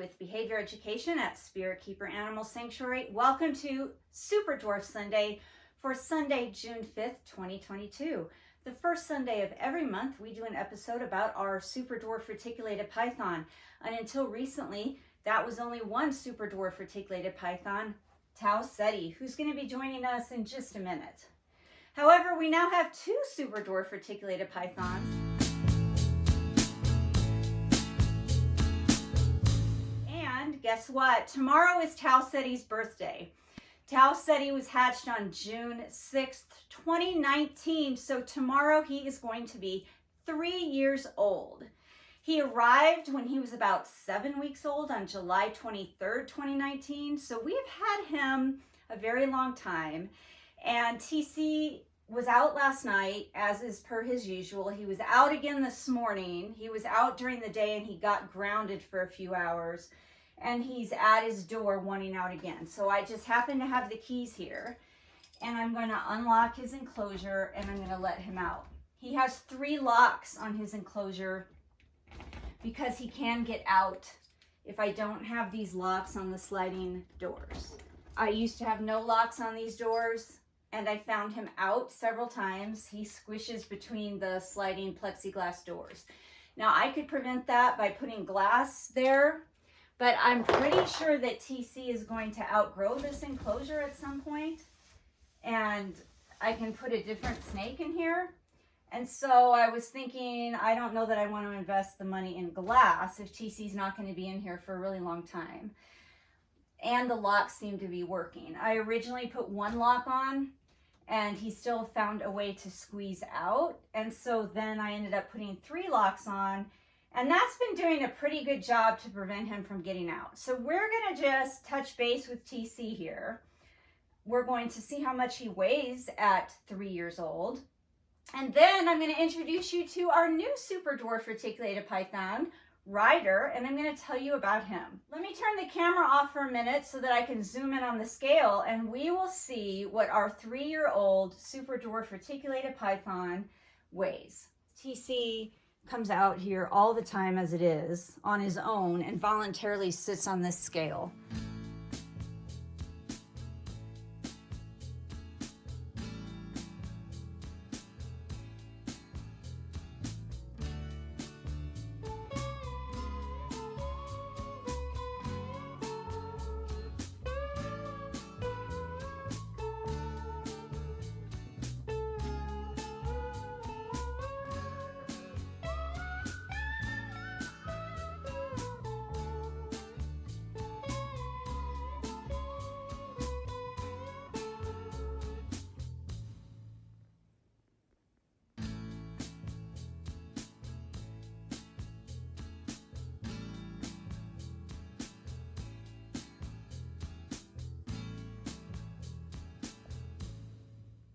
with behavior education at Spirit Keeper Animal Sanctuary. Welcome to Super Dwarf Sunday for Sunday, June 5th, 2022. The first Sunday of every month, we do an episode about our Super Dwarf Reticulated Python. And until recently, that was only one Super Dwarf Reticulated Python, Tau Seti, who's going to be joining us in just a minute. However, we now have two Super Dwarf Reticulated Pythons. And guess what? Tomorrow is Tau Seti's birthday. Tau Seti was hatched on June 6th, 2019. So tomorrow he is going to be 3 years old. He arrived when he was about 7 weeks old on July 23rd, 2019. So we've had him a very long time. And TC was out last night, as is per his usual. He was out again this morning. He was out during the day and he got grounded for a few hours. And he's at his door wanting out again. So I just happen to have the keys here. And I'm going to unlock his enclosure and I'm going to let him out. He has 3 locks on his enclosure because he can get out if I don't have these locks on the sliding doors. I used to have no locks on these doors and I found him out several times. He squishes between the sliding plexiglass doors. Now I could prevent that by putting glass there, but I'm pretty sure that TC is going to outgrow this enclosure at some point, and I can put a different snake in here. And so I was thinking, I don't know that I want to invest the money in glass if TC's not going to be in here for a really long time. And the locks seem to be working. I originally put 1 lock on and he still found a way to squeeze out. And so then I ended up putting 3 locks on, and that's been doing a pretty good job to prevent him from getting out. So we're going to just touch base with TC here. We're going to see how much he weighs at 3 years old. And then I'm going to introduce you to our new Super Dwarf Reticulated Python, Ryder, and I'm going to tell you about him. Let me turn the camera off for a minute so that I can zoom in on the scale, and we will see what our 3-year-old Super Dwarf Reticulated Python weighs. TC comes out here all the time as it is on his own and voluntarily sits on this scale.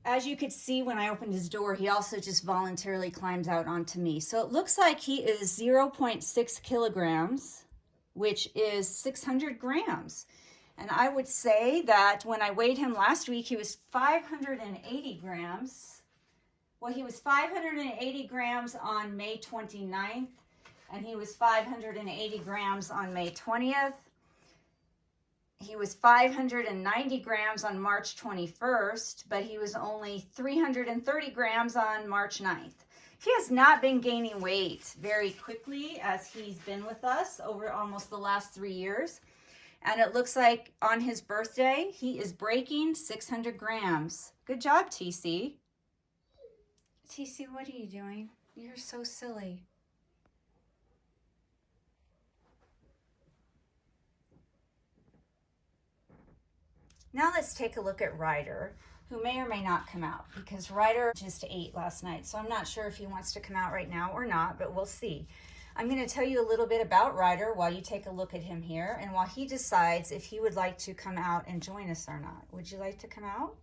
As you could see when I opened his door, he also just voluntarily climbs out onto me. So it looks like he is 0.6 kilograms, which is 600 grams. And I would say that when I weighed him last week, he was 580 grams. Well, he was 580 grams on May 29th, and he was 580 grams on May 20th. He was 590 grams on March 21st, but he was only 330 grams on March 9th. He has not been gaining weight very quickly as he's been with us over almost the last 3 years. And it looks like on his birthday, he is breaking 600 grams. Good job, TC. TC, what are you doing? You're so silly. Now let's take a look at Ryder, who may or may not come out, because Ryder just ate last night. So I'm not sure if he wants to come out right now or not, but we'll see. I'm going to tell you a little bit about Ryder while you take a look at him here, and while he decides if he would like to come out and join us or not. Would you like to come out?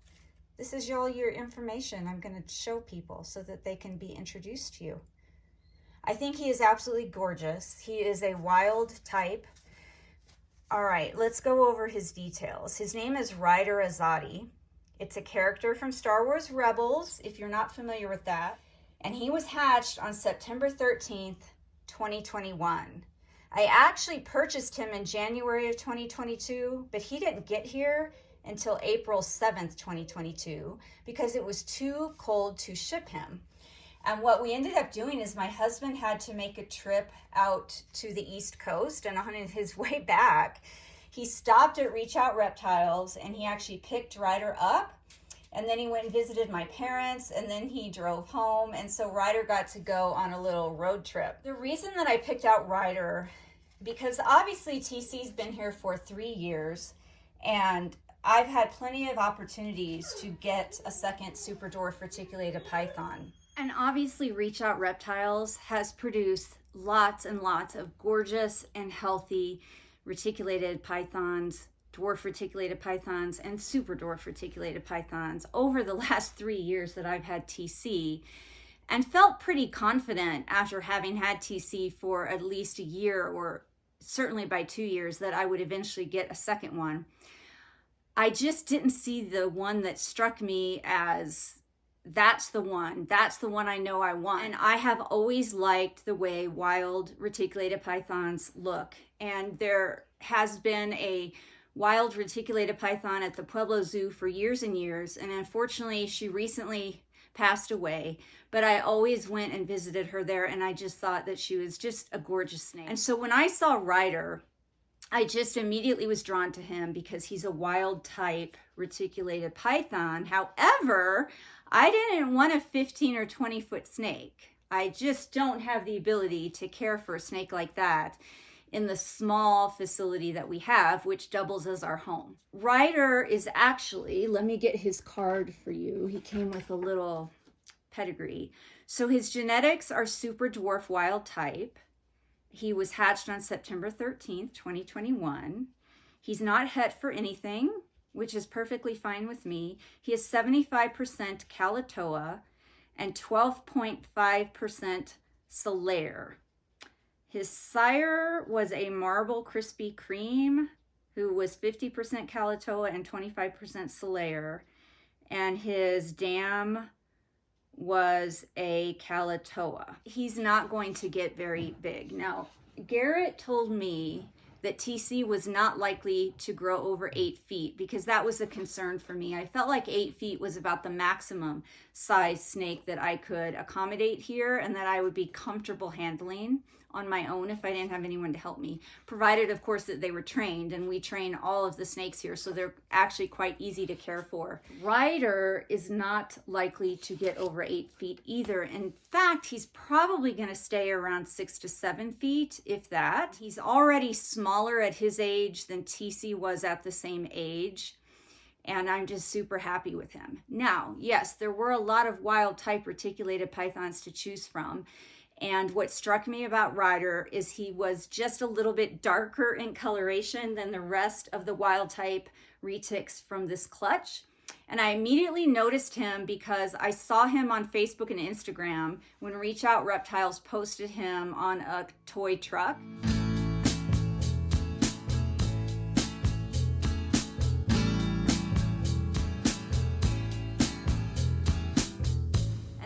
This is all your information I'm going to show people so that they can be introduced to you. I think he is absolutely gorgeous. He is a wild type. All right, let's go over his details. His name is Ryder Azadi. It's a character from Star Wars Rebels, if you're not familiar with that. And he was hatched on September 13th, 2021. I actually purchased him in January of 2022, but he didn't get here until April 7th, 2022, because it was too cold to ship him. And what we ended up doing is my husband had to make a trip out to the East Coast, and on his way back, he stopped at Reach Out Reptiles and he actually picked Ryder up, and then he went and visited my parents, and then he drove home, and so Ryder got to go on a little road trip. The reason that I picked out Ryder, because obviously TC's been here for 3 years, and I've had plenty of opportunities to get a second super dwarf reticulated python. And obviously Reach Out Reptiles has produced lots and lots of gorgeous and healthy reticulated pythons, dwarf reticulated pythons, and super dwarf reticulated pythons over the last 3 years that I've had TC, and felt pretty confident after having had TC for at least a year, or certainly by 2 years, that I would eventually get a second one. I just didn't see the one that struck me as that's the one I know I want. And I have always liked the way wild reticulated pythons look. And there has been a wild reticulated python at the Pueblo Zoo for years and years. And unfortunately, she recently passed away, but I always went and visited her there, and I just thought that she was just a gorgeous snake. And so when I saw Ryder, I just immediately was drawn to him because he's a wild type reticulated python. However, I didn't want a 15 or 20 foot snake. I just don't have the ability to care for a snake like that in the small facility that we have, which doubles as our home. Ryder is actually, let me get his card for you. He came with a little pedigree. So his genetics are super dwarf wild type. He was hatched on September 13th, 2021. He's not het for anything, which is perfectly fine with me. He is 75% Calatoa and 12.5% Solaire. His sire was a Marble Krispy Kreme, who was 50% Calatoa and 25% Solaire. And his dam was a Calatoa. He's not going to get very big. Now, Garrett told me that TC was not likely to grow over 8 feet because that was a concern for me. I felt like 8 feet was about the maximum size snake that I could accommodate here and that I would be comfortable handling on my own if I didn't have anyone to help me, provided of course that they were trained, and we train all of the snakes here, so they're actually quite easy to care for. Ryder is not likely to get over 8 feet either. In fact, he's probably going to stay around 6 to 7 feet, if that. He's already smaller at his age than TC was at the same age, and I'm just super happy with him. Now, yes, there were a lot of wild type reticulated pythons to choose from. And what struck me about Ryder is he was just a little bit darker in coloration than the rest of the wild type retics from this clutch. And I immediately noticed him because I saw him on Facebook and Instagram when Reach Out Reptiles posted him on a toy truck.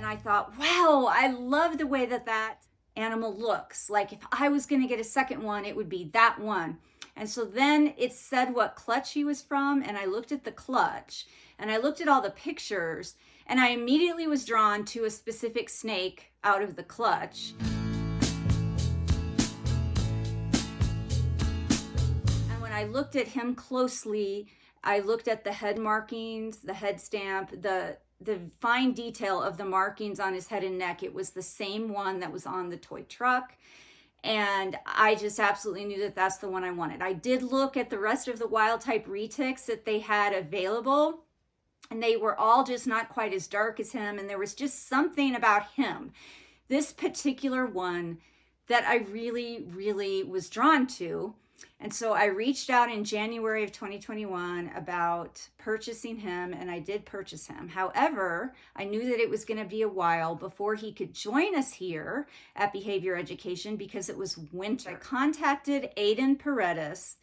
I thought, wow, I love the way that that animal looks. Like if I was going to get a second one, it would be that one. And so then it said what clutch he was from, and I looked at the clutch, and I looked at all the pictures, and I immediately was drawn to a specific snake out of the clutch. And when I looked at him closely, I looked at the head markings, the head stamp, the fine detail of the markings on his head and neck. It was the same one that was on the toy truck. And I just absolutely knew that that's the one I wanted. I did look at the rest of the wild type retics that they had available, and they were all just not quite as dark as him. And there was just something about him, this particular one, that I really, really was drawn to. And so I reached out in January of 2021 about purchasing him, and I did purchase him. However, I knew that it was going to be a while before he could join us here at Behavior Education because it was winter. I contacted Aiden Paredes,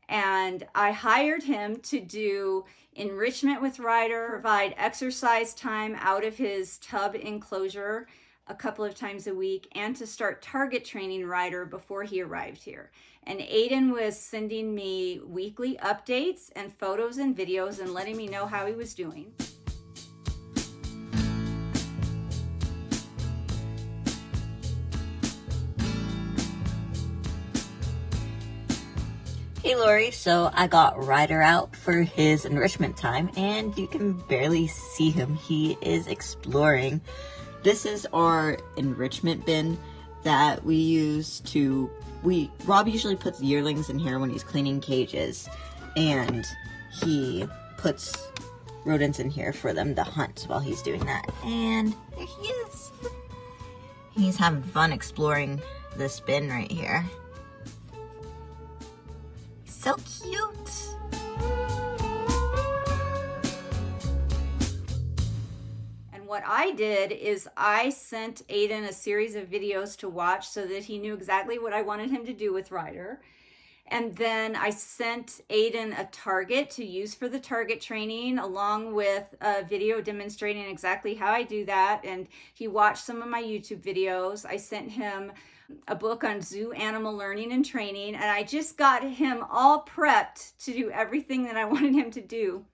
and I hired him to do enrichment with Ryder, provide exercise time out of his tub enclosure a couple of times a week and to start target training Ryder before he arrived here. And Aiden was sending me weekly updates and photos and videos and letting me know how he was doing. Hey Lori, so I got Ryder out for his enrichment time and you can barely see him. He is exploring. This is our enrichment bin that we use to, Rob usually puts yearlings in here when he's cleaning cages, and he puts rodents in here for them to hunt while he's doing that. And there he is. He's having fun exploring this bin right here. So cute. And what I did is I sent Aiden a series of videos to watch so that he knew exactly what I wanted him to do with Ryder. And then I sent Aiden a target to use for the target training, along with a video demonstrating exactly how I do that. And he watched some of my YouTube videos. I sent him a book on zoo animal learning and training, and I just got him all prepped to do everything that I wanted him to do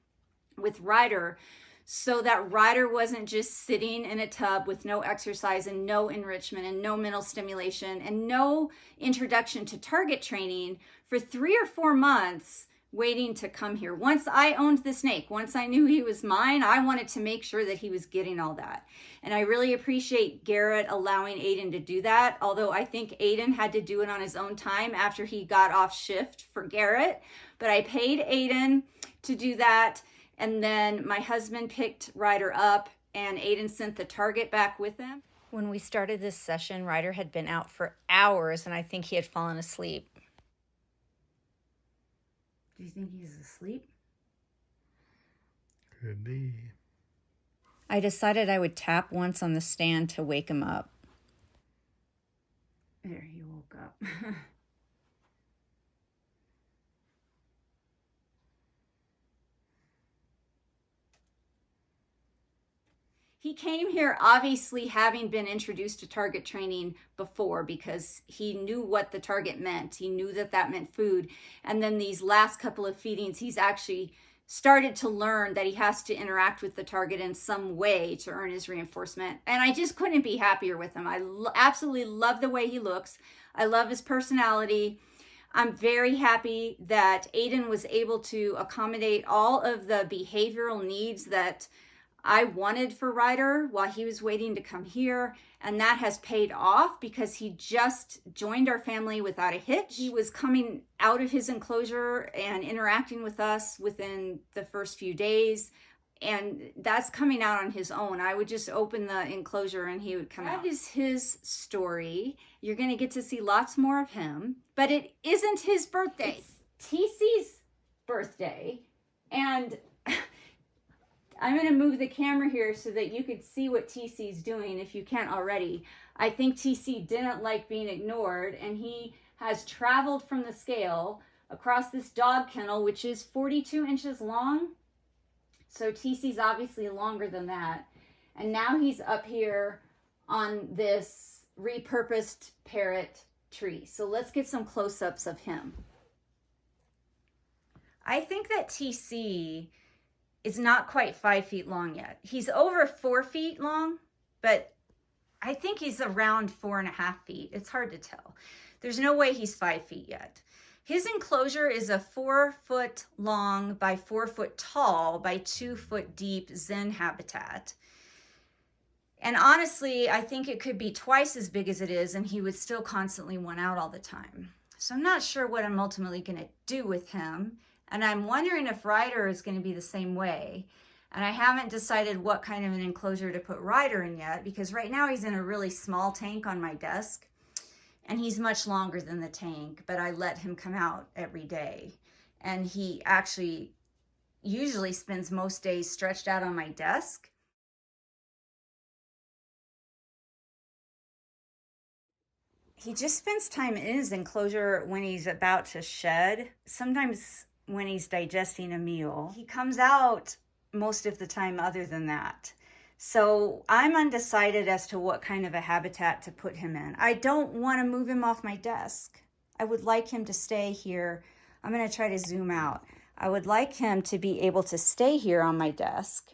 with Ryder, so that Ryder wasn't just sitting in a tub with no exercise and no enrichment and no mental stimulation and no introduction to target training for 3 or 4 months waiting to come here. Once I owned the snake, once I knew he was mine, I wanted to make sure that he was getting all that. And I really appreciate Garrett allowing Aiden to do that, although I think Aiden had to do it on his own time after he got off shift for Garrett. But I paid Aiden to do that, and then my husband picked Ryder up, and Aiden sent the target back with him. When we started this session, Ryder had been out for hours, and I think he had fallen asleep. Do you think he's asleep? Could be. I decided I would tap once on the stand to wake him up. There, he woke up. He came here obviously having been introduced to target training before, because he knew what the target meant. He knew that that meant food. And then these last couple of feedings, he's actually started to learn that he has to interact with the target in some way to earn his reinforcement. And I just couldn't be happier with him. I absolutely love the way he looks. I love his personality. I'm very happy that Aiden was able to accommodate all of the behavioral needs that I wanted for Ryder while he was waiting to come here, and that has paid off because he just joined our family without a hitch. He was coming out of his enclosure and interacting with us within the first few days, and that's coming out on his own. I would just open the enclosure and he would come out. That is his story. You're going to get to see lots more of him, but it isn't his birthday. It's TC's birthday, and I'm going to move the camera here so that you could see what TC's doing if you can't already. I think TC didn't like being ignored, and he has traveled from the scale across this dog kennel, which is 42 inches long. So TC's obviously longer than that. And now he's up here on this repurposed parrot tree. So let's get some close-ups of him. I think that TC is not quite 5 feet long yet. He's over 4 feet long, but I think he's around 4.5 feet. It's hard to tell. There's no way he's 5 feet yet. His enclosure is a 4 foot long by 4 foot tall by 2 foot deep Zen habitat. And honestly, I think it could be twice as big as it is, and he would still constantly want out all the time. So I'm not sure what I'm ultimately going to do with him. And I'm wondering if Ryder is going to be the same way. And I haven't decided what kind of an enclosure to put Ryder in yet, because right now he's in a really small tank on my desk. And he's much longer than the tank, but I let him come out every day. And he actually usually spends most days stretched out on my desk. He just spends time in his enclosure when he's about to shed. Sometimes when he's digesting a meal. He comes out most of the time other than that. So I'm undecided as to what kind of a habitat to put him in. I don't want to move him off my desk. I would like him to stay here. I'm going to try to zoom out. I would like him to be able to stay here on my desk.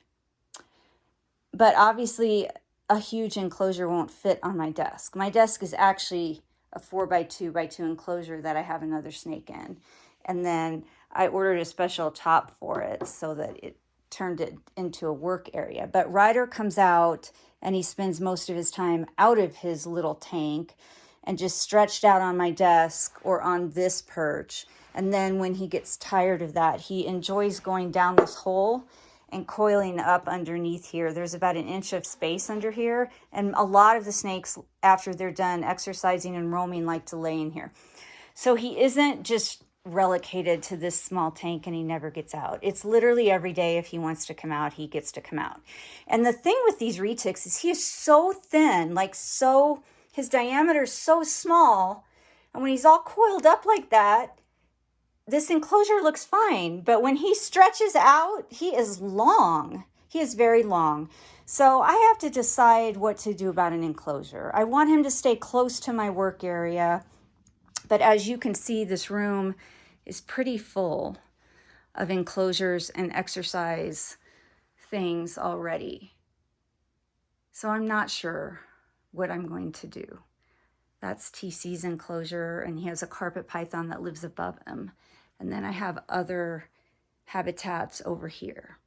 But obviously a huge enclosure won't fit on my desk. My desk is actually a 4x2x2 enclosure that I have another snake in. And then I ordered a special top for it so that it turned it into a work area. But Ryder comes out and he spends most of his time out of his little tank and just stretched out on my desk or on this perch. And then when he gets tired of that, he enjoys going down this hole and coiling up underneath here. There's about an inch of space under here. And a lot of the snakes, after they're done exercising and roaming, like to lay in here. So he isn't just relegated to this small tank and he never gets out. It's literally every day if he wants to come out, he gets to come out. And the thing with these retics is he is so thin, like so, his diameter is so small. And when he's all coiled up like that, this enclosure looks fine, but when he stretches out, he is long. He is very long. So I have to decide what to do about an enclosure. I want him to stay close to my work area, but as you can see, this room is pretty full of enclosures and exercise things already. So I'm not sure what I'm going to do. That's TC's enclosure, and he has a carpet python that lives above him. And then I have other habitats over here.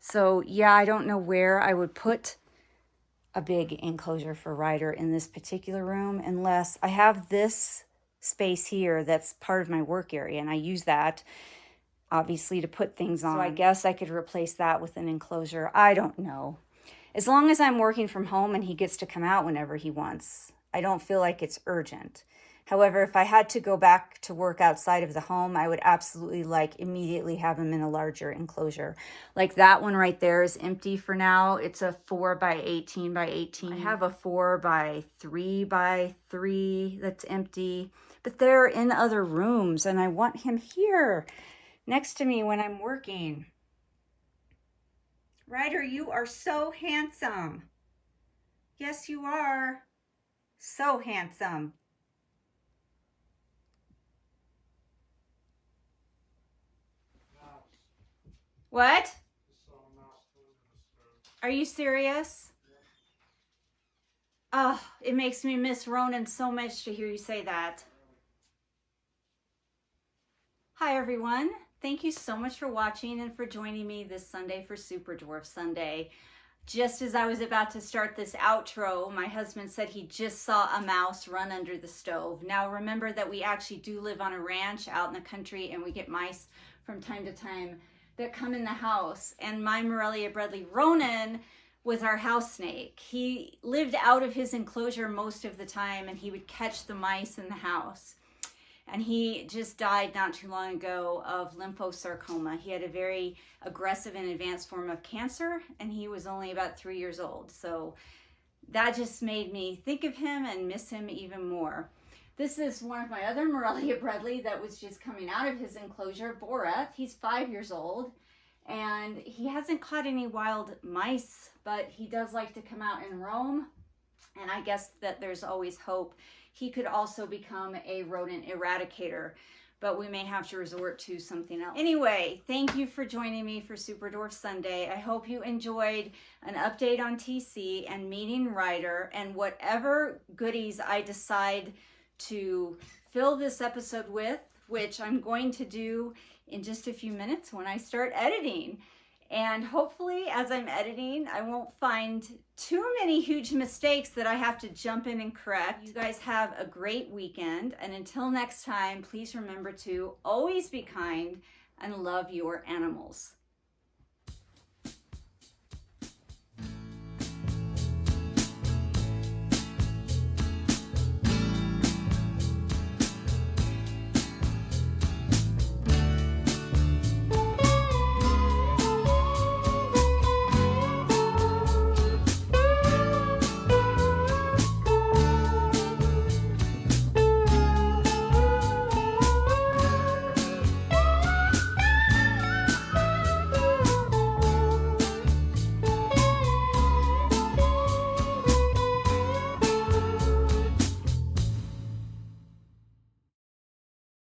So yeah, I don't know where I would put a big enclosure for Ryder in this particular room, unless I have this space here that's part of my work area, and I use that obviously to put things on. So I guess I could replace that with an enclosure. I don't know. As long as I'm working from home and he gets to come out whenever he wants, I don't feel like it's urgent. However, if I had to go back to work outside of the home, I would absolutely immediately have him in a larger enclosure. Like that one right there is empty for now. It's a 4x18x18. I have a 4x3x3 that's empty, but they're in other rooms and I want him here next to me when I'm working. Ryder, you are so handsome. Yes, you are. So handsome. What? Are you serious? Oh, it makes me miss Ronan so much to hear you say that. Hi everyone. Thank you so much for watching and for joining me this Sunday for Super Dwarf Sunday. Just as I was about to start this outro, my husband said he just saw a mouse run under the stove. Now remember that we actually do live on a ranch out in the country and we get mice from time to time that come in the house. And my Morelia Bradley Ronan was our house snake. He lived out of his enclosure most of the time and he would catch the mice in the house. And he just died not too long ago of lymphosarcoma. He had a very aggressive and advanced form of cancer and he was only about 3 years old. So that just made me think of him and miss him even more. This is one of my other Morelia Bradley that was just coming out of his enclosure, Boreth. He's 5 years old and he hasn't caught any wild mice, but he does like to come out and roam. And I guess that there's always hope. He could also become a rodent eradicator, but we may have to resort to something else. Anyway, thank you for joining me for Super Dwarf Sunday. I hope you enjoyed an update on TC and meeting Ryder and whatever goodies I decide to fill this episode with, which I'm going to do in just a few minutes when I start editing. And hopefully as I'm editing, I won't find too many huge mistakes that I have to jump in and correct. You guys have a great weekend. And until next time, please remember to always be kind and love your animals.